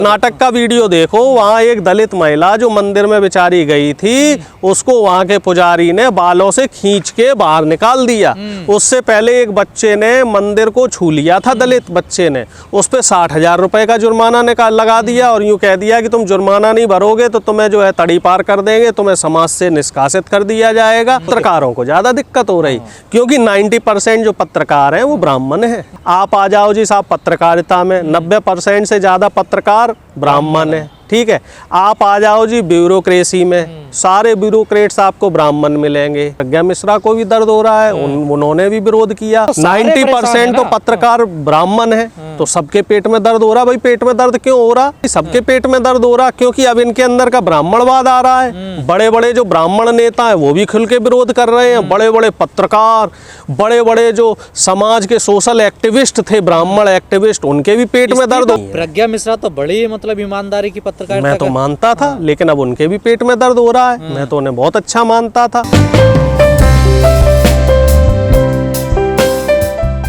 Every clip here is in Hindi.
नाटक का वीडियो देखो, वहाँ एक दलित महिला जो मंदिर में बेचारी गई थी, उसको वहाँ के पुजारी ने बालों से खींच के बाहर निकाल दिया। उससे पहले एक बच्चे ने मंदिर को छू लिया था, दलित बच्चे ने, उस पर 60,000 रुपए का जुर्माना लगा दिया और यूँ कह दिया कि तुम जुर्माना नहीं भरोगे तो तुम्हें जो है तड़ी पार कर देंगे, तुम्हें समाज से निष्कासित कर दिया जाएगा। पत्रकारों को ज़्यादा दिक्कत हो रही क्योंकि 90% जो पत्रकार हैं वो ब्राह्मण हैं। आप आ जाओ जी साहब पत्रकारिता में, 90% से ज़्यादा पत्रकार ब्राह्मण है। ठीक है, आप आ जाओ जी ब्यूरोक्रेसी में, सारे ब्यूरोक्रेट्स आपको ब्राह्मण मिलेंगे। प्रज्ञा मिश्रा को भी दर्द हो रहा है, उन्होंने भी विरोध किया। 90% तो पत्रकार ब्राह्मण है, तो सबके पेट में दर्द हो रहा। भाई पेट में दर्द क्यों हो रहा? सबके पेट में दर्द हो रहा क्योंकि अब इनके अंदर का ब्राह्मणवाद आ रहा है। बड़े बड़े जो ब्राह्मण नेता है वो भी खुल के विरोध कर रहे हैं। बड़े बड़े पत्रकार, बड़े बड़े जो समाज के सोशल एक्टिविस्ट थे, ब्राह्मण एक्टिविस्ट, उनके भी पेट में दर्द हो। प्रज्ञा मिश्रा तो बड़ी मतलब ईमानदारी की पत्रकारिता मैं तो मानता था, लेकिन अब उनके भी पेट में दर्द हो रहा है। मैं तो उन्हें बहुत अच्छा मानता था।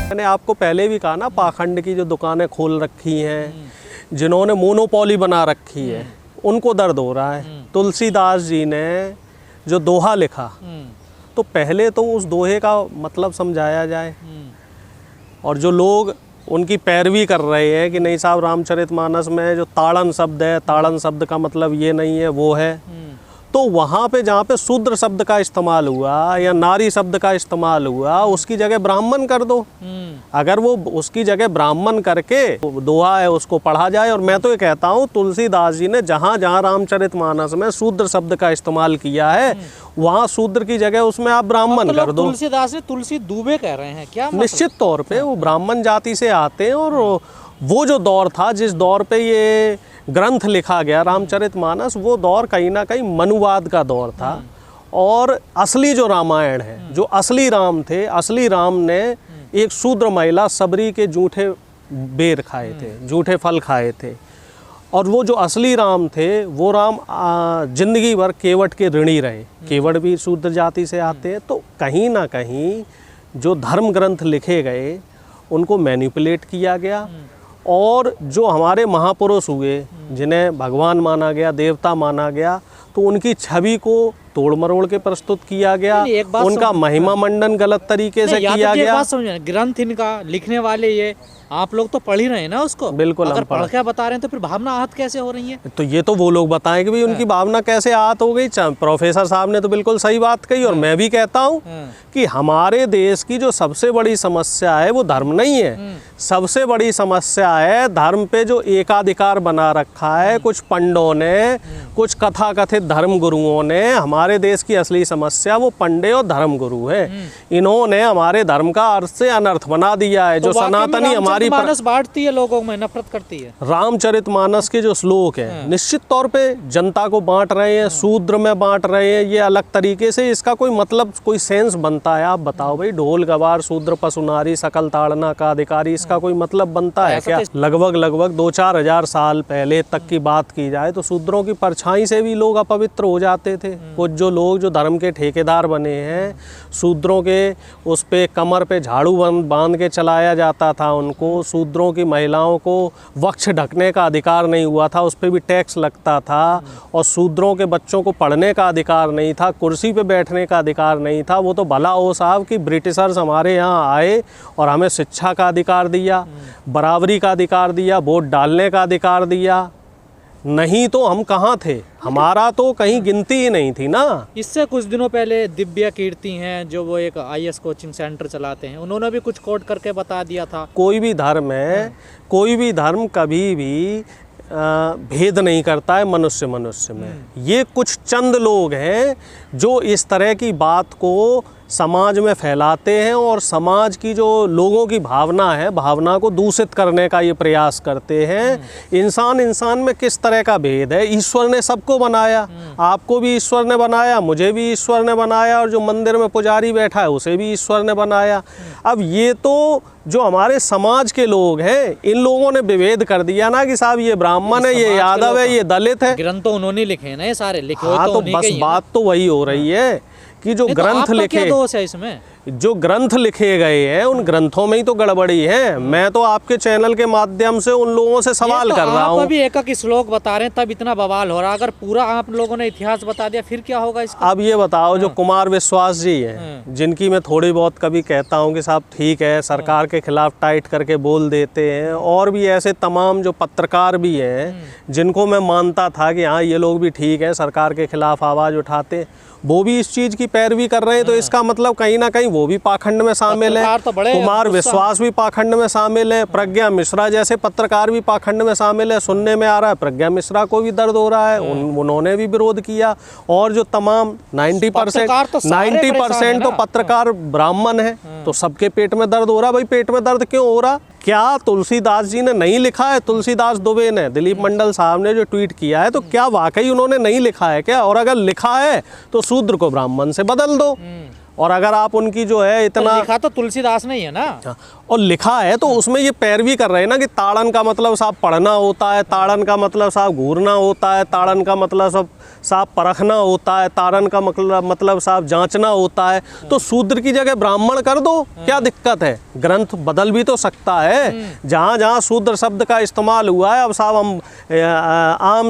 मैंने आपको पहले भी कहा ना, पाखंड की जो दुकानें खोल रखी हैं, जिन्होंने मोनोपोली बना रखी है, उनको दर्द हो रहा है। तुलसीदास जी ने जो दोहा लिखा, तो पहले तो उस दोहे का मतलब समझाया जाए। और जो लोग उनकी पैरवी कर रहे हैं कि नहीं साहब रामचरितमानस में जो ताड़न शब्द है, ताड़न शब्द का मतलब ये नहीं है वो है, तो वहाँ पे जहाँ पे शूद्र शब्द का इस्तेमाल हुआ या नारी शब्द का इस्तेमाल हुआ, उसकी जगह ब्राह्मण कर दो। अगर वो उसकी जगह ब्राह्मण करके दोहा है उसको पढ़ा जाए। और मैं तो ये कहता हूँ तुलसीदास जी ने जहाँ जहाँ रामचरितमानस में शूद्र शब्द का इस्तेमाल किया है, वहाँ शूद्र की जगह उसमें आप ब्राह्मण कर दो। तुलसीदास ने तुलसी दुबे कह रहे हैं क्या? निश्चित तौर पे वो ब्राह्मण जाति से आते हैं। और वो जो दौर था, जिस दौर पे ये ग्रंथ लिखा गया रामचरितमानस, वो दौर कहीं ना कहीं मनुवाद का दौर था। और असली जो रामायण है, जो असली राम थे, असली राम ने एक शूद्र महिला सबरी के जूठे बेर खाए थे, जूठे फल खाए थे। और वो जो असली राम थे, वो राम जिंदगी भर केवट के ऋणी रहे। केवट भी शूद्र जाति से आते हैं। तो कहीं ना कहीं जो धर्म ग्रंथ लिखे गए उनको मैनिपुलेट किया गया। और जो हमारे महापुरुष हुए, जिन्हें भगवान माना गया, देवता माना गया, तो उनकी छवि को तोड़ मरोड़ के प्रस्तुत किया गया। उनका महिमा मंडन गलत तरीके से किया गया। ग्रंथ इनका लिखने वाले ये आप लोग तो पढ़ ही रहे हैं ना उसको। बिल्कुल, अगर पढ़ के बता रहे हैं तो फिर भावना आहत कैसे हो रही है? तो ये तो वो लोग बताएं कि भाई उनकी भावना कैसे आहत हो गई। प्रोफेसर साहब ने तो बिल्कुल सही बात कही। और मैं भी कहता हूँ कि हमारे देश की जो सबसे बड़ी समस्या है वो धर्म नहीं है। सबसे बड़ी समस्या है धर्म पे जो एकाधिकार बना रखा है कुछ पंडों ने, कुछ कथाकथित धर्म गुरुओं ने। हमारे देश की असली समस्या वो पंडे और धर्म गुरु है। इन्होंने हमारे धर्म का अर्थ से अनर्थ बना दिया है। जो सनातनी हमारी मानस बांटती है, लोगों में नफरत करती है। रामचरितमानस के जो श्लोक हैं निश्चित तौर पे जनता को बांट रहे हैं, शूद्र में बांट रहे हैं। ये अलग तरीके से इसका कोई मतलब, कोई सेंस बनता है? आप बताओ भाई, ढोल गवार शूद्र पशु नारी सकल ताड़ना का अधिकारी, इसका कोई मतलब बनता है क्या? लगभग 2-4 हजार साल पहले तक की बात की जाए तो शूद्रों की परछाई से भी लोग अपवित्र हो जाते थे। कुछ जो लोग जो धर्म के ठेकेदार बने हैं, शूद्रों के उस पे कमर पे झाड़ू बांध के चलाया जाता था उनको। शूद्रों की महिलाओं को वक्ष ढकने का अधिकार नहीं हुआ था, उस पर भी टैक्स लगता था। और शूद्रों के बच्चों को पढ़ने का अधिकार नहीं था, कुर्सी पे बैठने का अधिकार नहीं था। वो तो भला हो साहब कि ब्रिटिशर्स हमारे यहाँ आए और हमें शिक्षा का अधिकार दिया, बराबरी का अधिकार दिया, वोट डालने का अधिकार दिया। नहीं तो हम कहाँ थे? हमारा तो कहीं गिनती ही नहीं थी ना। इससे कुछ दिनों पहले दिव्या कीर्ति हैं, जो वो एक IAS कोचिंग सेंटर चलाते हैं, उन्होंने भी कुछ कोट करके बता दिया था। कोई भी धर्म है, कोई भी धर्म कभी भी भेद नहीं करता है मनुष्य में। ये कुछ चंद लोग हैं जो इस तरह की बात को समाज में फैलाते हैं और समाज की जो लोगों की भावना है, भावना को दूषित करने का ये प्रयास करते हैं। इंसान में किस तरह का भेद है? ईश्वर ने सबको बनाया, आपको भी ईश्वर ने बनाया, मुझे भी ईश्वर ने बनाया, और जो मंदिर में पुजारी बैठा है उसे भी ईश्वर ने बनाया। अब ये तो जो हमारे समाज के लोग हैं, इन लोगों ने विभेद कर दिया ना कि साहब ये ब्राह्मण है, ये यादव है, ये दलित है। ग्रंथ तो उन्होंने लिखे हैं ना, ये सारे लिखे। हाँ, तो बस बात तो वही हो रही है कि जो ग्रंथ लिखे, क्या दोष है इसमें? जो ग्रंथ लिखे गए हैं उन ग्रंथों में ही तो गड़बड़ी है। मैं तो आपके चैनल के माध्यम से उन लोगों से सवाल कर रहा हूँ। आप अभी एक एक श्लोक बता रहे हैं तब इतना बवाल हो रहा, अगर पूरा आप लोगों ने इतिहास बता दिया फिर क्या होगा इसका? अब ये बताओ, जो कुमार विश्वास जी हैं, जिनकी मैं थोड़ी बहुत कभी कहता हूँ कि साहब ठीक है, सरकार के खिलाफ टाइट करके बोल देते हैं, और भी ऐसे तमाम जो पत्रकार भी हैं जिनको मैं मानता था कि हाँ ये लोग भी ठीक है, सरकार के खिलाफ आवाज़ उठाते, वो भी इस चीज़ की पैरवी कर रहे हैं, तो इसका मतलब कहीं ना कहीं वो भी पाखंड में शामिल है। तो कुमार विश्वास भी पाखंड में शामिल है, प्रज्ञा मिश्रा जैसे पत्रकार भी पाखंड में शामिल है। सुनने में आ रहा है प्रज्ञा मिश्रा को भी दर्द हो रहा है, उन्होंने भी विरोध किया। और जो तमाम 90% तो पत्रकार ब्राह्मण है, तो सबके पेट में दर्द हो रहा। भाई पेट में दर्द क्यों हो रहा? क्या तुलसीदास जी ने नहीं लिखा है? तुलसीदास दुबे ने, दिलीप मंडल साहब ने जो ट्वीट किया है, तो क्या वाकई उन्होंने नहीं लिखा है क्या? और अगर लिखा है तो शूद्र को ब्राह्मण से बदल दो। और अगर आप उनकी जो है इतना लिखा तो तुलसीदास नहीं है ना, और लिखा है तो उसमें ये पैरवी कर रहे हैं ना कि ताड़न का मतलब साहब पढ़ना होता है, ताड़न का मतलब साहब घूरना होता है, ताड़न का मतलब साहब परखना होता है, ताड़न का मतलब साहब जांचना होता है। तो शूद्र की जगह ब्राह्मण कर दो, क्या दिक्कत है? ग्रंथ बदल भी तो सकता है। जहाँ जहाँ शूद्र शब्द का इस्तेमाल हुआ है, अब साहब हम आम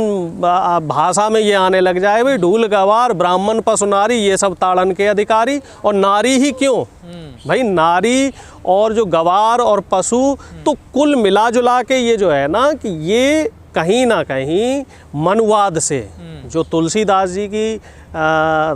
भाषा में ये आने लग जाए, भाई ढूल गवार ब्राह्मण पशु नारी ये सब ताड़न के अधिकारी। और नारी ही क्यों भाई? नारी और जो गवार और पशु, तो कुल मिला जुला के ये जो है ना कि ये कहीं ना कहीं मनुवाद से, जो तुलसीदास जी की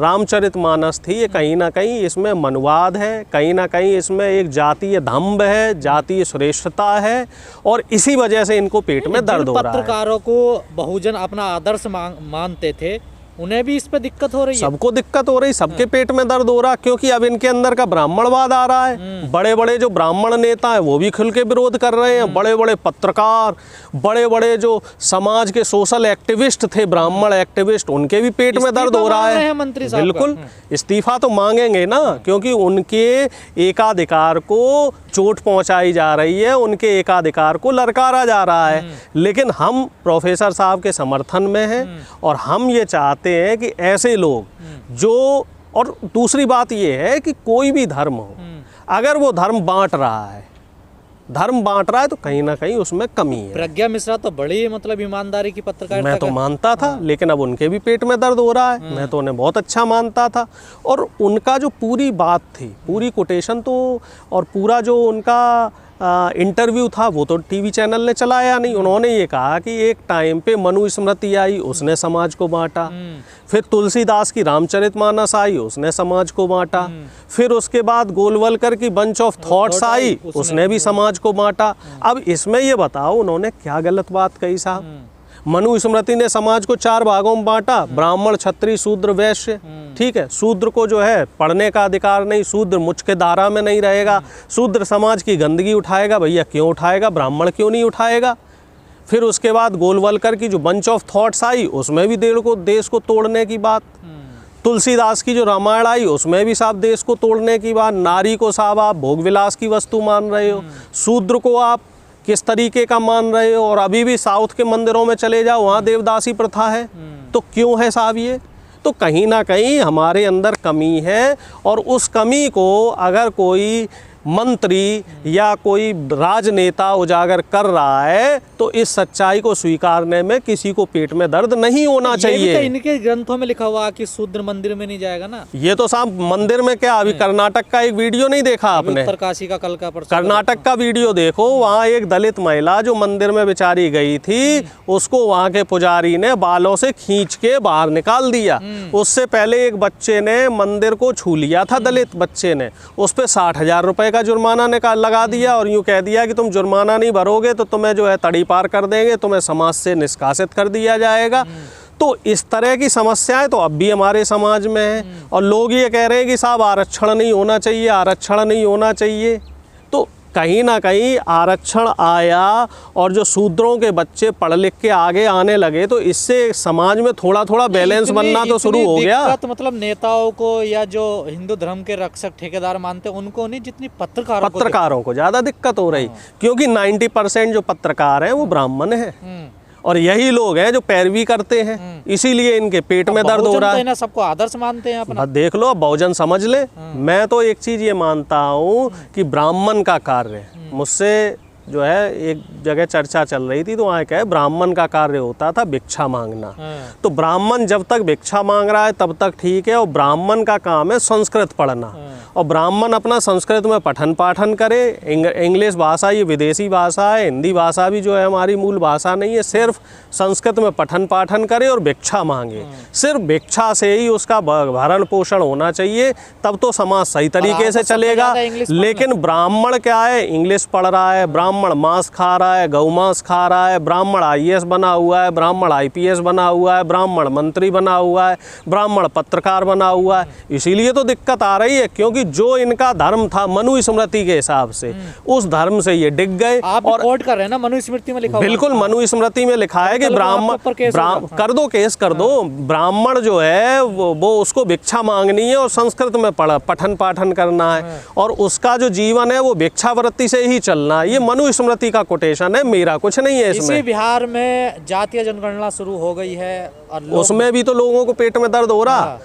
रामचरितमानस थी, ये कहीं ना कहीं इसमें मनुवाद है, कहीं ना कहीं इसमें एक जातीय दंभ है, जातीय श्रेष्ठता है, और इसी वजह से इनको पेट में दर्द हो रहा है। पत्रकारों को बहुजन अपना आदर्श मानते थे, उन्हें भी इस पे दिक्कत हो रही है। सबको दिक्कत हो रही, सबके पेट में दर्द हो रहा, क्योंकि अब इनके अंदर का ब्राह्मणवाद आ रहा है। बड़े बड़े जो ब्राह्मण नेता हैं वो भी खुल के विरोध कर रहे हैं। बड़े बड़े पत्रकार, बड़े बड़े जो समाज के सोशल एक्टिविस्ट थे, ब्राह्मण एक्टिविस्ट, उनके भी पेट में दर्द हो रहा है। मंत्री साहब बिल्कुल इस्तीफा तो मांगेंगे ना, क्योंकि उनके एकाधिकार को चोट पहुंचाई जा रही है, उनके एकाधिकार को ललकारा जा रहा है। लेकिन हम प्रोफेसर साहब के समर्थन में हैं, और हम ये चाहते हैं कि ऐसे लोग जो, और दूसरी बात ये है कि कोई भी धर्म हो, अगर वो धर्म बांट रहा है तो कहीं ना कहीं उसमें कमी है। प्रज्ञा मिश्रा तो बड़ी मतलब ईमानदारी की पत्रकारिता मैं तो मानता था, लेकिन अब उनके भी पेट में दर्द हो रहा है। मैं तो उन्हें बहुत अच्छा मानता था, और उनका जो पूरी बात थी, पूरी कोटेशन तो, और पूरा जो उनका इंटरव्यू था वो तो टीवी चैनल ने चलाया नहीं। उन्होंने ये कहा कि एक टाइम पे मनु स्मृति आई, उसने समाज को बांटा, फिर तुलसीदास की रामचरितमानस आई, उसने समाज को बांटा, फिर उसके बाद गोलवलकर की बंच ऑफ थॉट्स आई, उसने भी समाज को बांटा। अब इसमें ये बताओ उन्होंने क्या गलत बात कही साहब? मनु स्मृति ने समाज को 4 भागों में बांटा, ब्राह्मण, क्षत्रिय, शूद्र, वैश्य। ठीक है, शूद्र को जो है पढ़ने का अधिकार नहीं, शूद्र मुख्य धारा में नहीं रहेगा, शूद्र समाज की गंदगी उठाएगा। भैया क्यों उठाएगा? ब्राह्मण क्यों नहीं उठाएगा? फिर उसके बाद गोलवलकर की जो बंच ऑफ थॉट्स आई, उसमें भी देश को तोड़ने की बात। तुलसीदास की जो रामायण आई, उसमें भी साहब देश को तोड़ने की बात। नारी को साहब आप भोग विलास की वस्तु मान रहे हो, शूद्र को आप किस तरीके का मान रहे हो। और अभी भी साउथ के मंदिरों में चले जाओ, वहाँ देवदासी प्रथा है। तो क्यों है साहब ये? तो कहीं ना कहीं हमारे अंदर कमी है, और उस कमी को अगर कोई मंत्री या कोई राजनेता उजागर कर रहा है, तो इस सच्चाई को स्वीकारने में किसी को पेट में दर्द नहीं होना चाहिए। तो इनके ग्रंथों में लिखा हुआ कि शूद्र मंदिर में नहीं जाएगा ना। ये तो साहब मंदिर में क्या, अभी कर्नाटक का एक वीडियो नहीं देखा आपने? उत्तरकाशी का कल का कर्नाटक का वीडियो देखो, वहाँ एक दलित महिला जो मंदिर में बेचारी गई थी, उसको वहाँ के पुजारी ने बालों से खींच के बाहर निकाल दिया। उससे पहले एक बच्चे ने मंदिर को छू लिया था, दलित बच्चे ने, उस पर 60,000 रुपए का जुर्माना लगा दिया, और यूँ कह दिया कि तुम जुर्माना नहीं भरोगे तो तुम्हें जो है तड़ी पार कर देंगे, तुम्हें समाज से निष्कासित कर दिया जाएगा। तो इस तरह की समस्याएं तो अब भी हमारे समाज में है, और लोग ये कह रहे हैं कि साहब आरक्षण नहीं होना चाहिए, आरक्षण नहीं होना चाहिए। तो कहीं ना कहीं आरक्षण आया, और जो शूद्रों के बच्चे पढ़ लिख के आगे आने लगे, तो इससे समाज में थोड़ा थोड़ा बैलेंस बनना तो शुरू हो गया। मतलब नेताओं को या जो हिंदू धर्म के रक्षक ठेकेदार मानते हैं उनको नहीं, जितनी पत्रकारों को ज़्यादा दिक्कत हो रही, क्योंकि 90% जो पत्रकार हैं वो ब्राह्मण हैं, और यही लोग हैं जो पैरवी करते हैं, इसीलिए इनके पेट में दर्द हो रहा है। सबको आदर्श मानते हैं अपना। देख लो, बहुजन समझ ले। मैं तो एक चीज ये मानता हूँ कि ब्राह्मण का कार्य, मुझसे जो है एक जगह चर्चा चल रही थी, तो वहाँ क्या है, ब्राह्मण का कार्य होता था भिक्षा मांगना। तो ब्राह्मण जब तक भिक्षा मांग रहा है तब तक ठीक है, और ब्राह्मण का काम है संस्कृत पढ़ना, और ब्राह्मण अपना संस्कृत में पठन पाठन करे। इंग्लिश भाषा ये विदेशी भाषा है, हिंदी भाषा भी जो है हमारी मूल भाषा नहीं है, सिर्फ संस्कृत में पठन पाठन करे और भिक्षा मांगे। सिर्फ भिक्षा से ही उसका भरण पोषण होना चाहिए, तब तो समाज सही तरीके से चलेगा। लेकिन ब्राह्मण क्या है, इंग्लिश पढ़ रहा है, ब्राह्मण मांस खा रहा है, गौ मांस खा रहा है, ब्राह्मण IAS बना हुआ है, ब्राह्मण IPS बना हुआ है, ब्राह्मण मंत्री बना हुआ है, ब्राह्मण पत्रकार बना हुआ है। इसीलिए तो दिक्कत आ रही है, क्योंकि जो इनका धर्म था मनुस्मृति के हिसाब से, उस धर्म से ये डिग गए। आप और कोट कर रहे हैं ना, मनुस्मृति में लिखा हुआ है। बिल्कुल, मनुस्मृति में लिखा है कि ब्राह्मण कर दो, केस कर दो। ब्राह्मण जो है वो उसको भिक्षा मांगनी है और संस्कृत में पठन पाठन करना है, और उसका जो जीवन है वो भिक्षावृत्ति से ही चलना है। ये मनुस्मृति का कोटेशन है, मेरा कुछ नहीं है इसमें। बिहार में जातीय जनगणना शुरू हो गई है, और उसमें भी तो लोगों को पेट में दर्द हो रहा।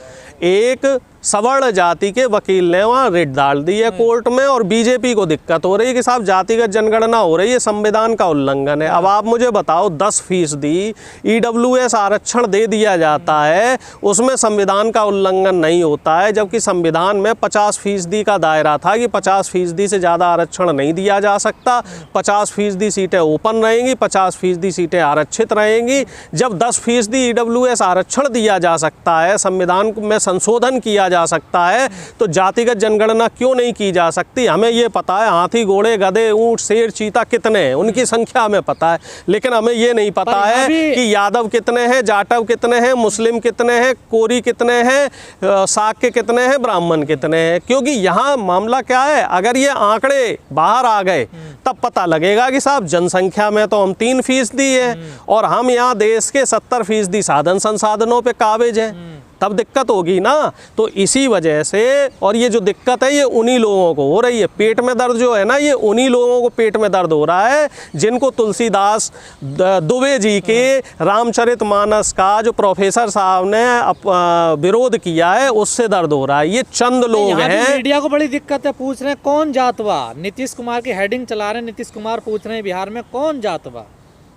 एक सवर्ण जाति के वकील ने वहाँ रिट डाल दी है कोर्ट में, और बीजेपी को दिक्कत हो रही है कि साहब जातिगत जनगणना हो रही है, संविधान का उल्लंघन है। अब आप मुझे बताओ, 10% EWS आरक्षण दे दिया जाता है, उसमें संविधान का उल्लंघन नहीं होता है, जबकि संविधान में 50% का दायरा था कि 50% से ज़्यादा आरक्षण नहीं दिया जा सकता। 50% सीटें ओपन रहेंगी, 50% सीटें आरक्षित रहेंगी। जब 10% EWS आरक्षण दिया जा सकता है, संविधान में संशोधन किया जा सकता है, तो जातिगत जनगणना क्यों नहीं की जा सकती? हमें ये पता है हाथी, घोड़े, गधे, ऊंट, शेर, चीता कितने हैं, उनकी संख्या हमें पता है, लेकिन हमें ये नहीं पता है कि यादव कितने हैं, जाटव कितने हैं, मुस्लिम कितने हैं, कोरी कितने हैं, शाक्य कितने हैं, ब्राह्मण कितने हैं। क्योंकि यहाँ मामला क्या है, अगर ये आंकड़े बाहर आ गए तब पता लगेगा कि साहब जनसंख्या में तो हम 3% है, और हम यहाँ देश के 70% साधन संसाधनों पे काबिज हैं, तब दिक्कत होगी ना। तो इसी वजह से, और ये जो दिक्कत है ये उन्हीं लोगों को हो रही है। पेट में दर्द जो है ना, ये उन्हीं लोगों को पेट में दर्द हो रहा है जिनको तुलसीदास दुबे जी के रामचरितमानस का जो प्रोफेसर साहब ने विरोध किया है, उससे दर्द हो रहा है। ये चंद लोग हैं। मीडिया को बड़ी दिक्कत है, पूछ रहे हैं कौन जातवा। नीतीश कुमार की हेडिंग चला रहे हैं, नीतीश कुमार पूछ रहे हैं बिहार में कौन जातवा।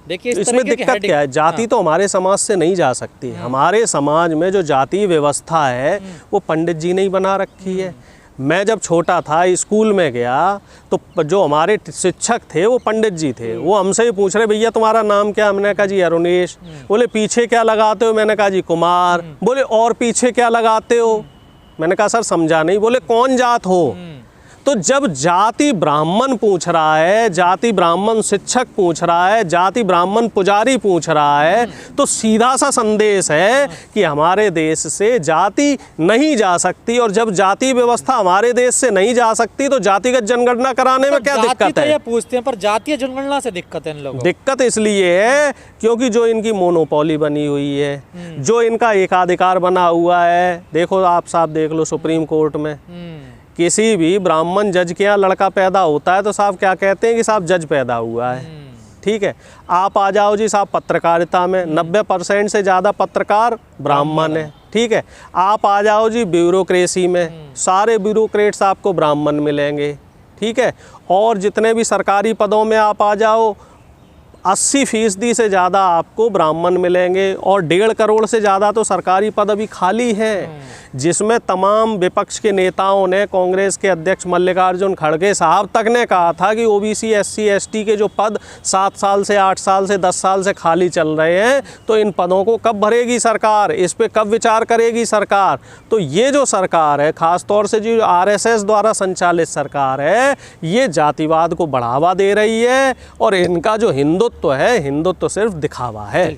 देखिए इसमें दिक्कत क्या है, जाति तो हमारे समाज से नहीं जा सकती। हमारे समाज में जो जाति व्यवस्था है वो पंडित जी ने ही बना रखी है। मैं जब छोटा था, स्कूल में गया, तो जो हमारे शिक्षक थे वो पंडित जी थे। वो हमसे ही पूछ रहे, भैया तुम्हारा नाम क्या? हमने कहा जी अरुणेश। बोले पीछे क्या लगाते हो? मैंने कहा जी कुमार। बोले और पीछे क्या लगाते हो? मैंने कहा सर समझा नहीं। बोले कौन जात हो? तो जब जाति ब्राह्मण पूछ रहा है, जाति ब्राह्मण शिक्षक पूछ रहा है, जाति ब्राह्मण पुजारी पूछ रहा है, तो सीधा सा संदेश है कि हमारे देश से जाति नहीं जा सकती। और जब जाति व्यवस्था हमारे देश से नहीं जा सकती तो जातिगत जनगणना कराने में क्या दिक्कत है? ये पूछते हैं, पर जातीय जनगणना से दिक्कत है इन लोगों को। दिक्कत इसलिए है क्योंकि जो इनकी मोनोपोली बनी हुई है, जो इनका एकाधिकार बना हुआ है। देखो आप साहब देख लो सुप्रीम कोर्ट में किसी भी ब्राह्मण जज के यहाँ लड़का पैदा होता है तो साहब क्या कहते हैं कि साहब जज पैदा हुआ है। ठीक है, आप आ जाओ जी साहब पत्रकारिता में 90% से ज़्यादा पत्रकार ब्राह्मण है। ठीक है, आप आ जाओ जी ब्यूरोक्रेसी में, सारे ब्यूरोक्रेट्स आपको ब्राह्मण मिलेंगे। ठीक है, और जितने भी सरकारी पदों में आप आ जाओ 80% से ज़्यादा आपको ब्राह्मण मिलेंगे, और 1.5 करोड़ से ज़्यादा तो सरकारी पद अभी खाली हैं, जिसमें तमाम विपक्ष के नेताओं ने, कांग्रेस के अध्यक्ष मल्लिकार्जुन खड़गे साहब तक ने कहा था कि OBC SC ST के जो पद 7 साल से 8 साल से 10 साल से खाली चल रहे हैं, तो इन पदों को कब भरेगी सरकार, इस पे कब विचार करेगी सरकार। तो ये जो सरकार है, ख़ास तौर से जो RSS द्वारा संचालित सरकार है, ये जातिवाद को बढ़ावा दे रही है, और इनका जो हिंदुत्व है, हिंदुत्व सिर्फ दिखावा है।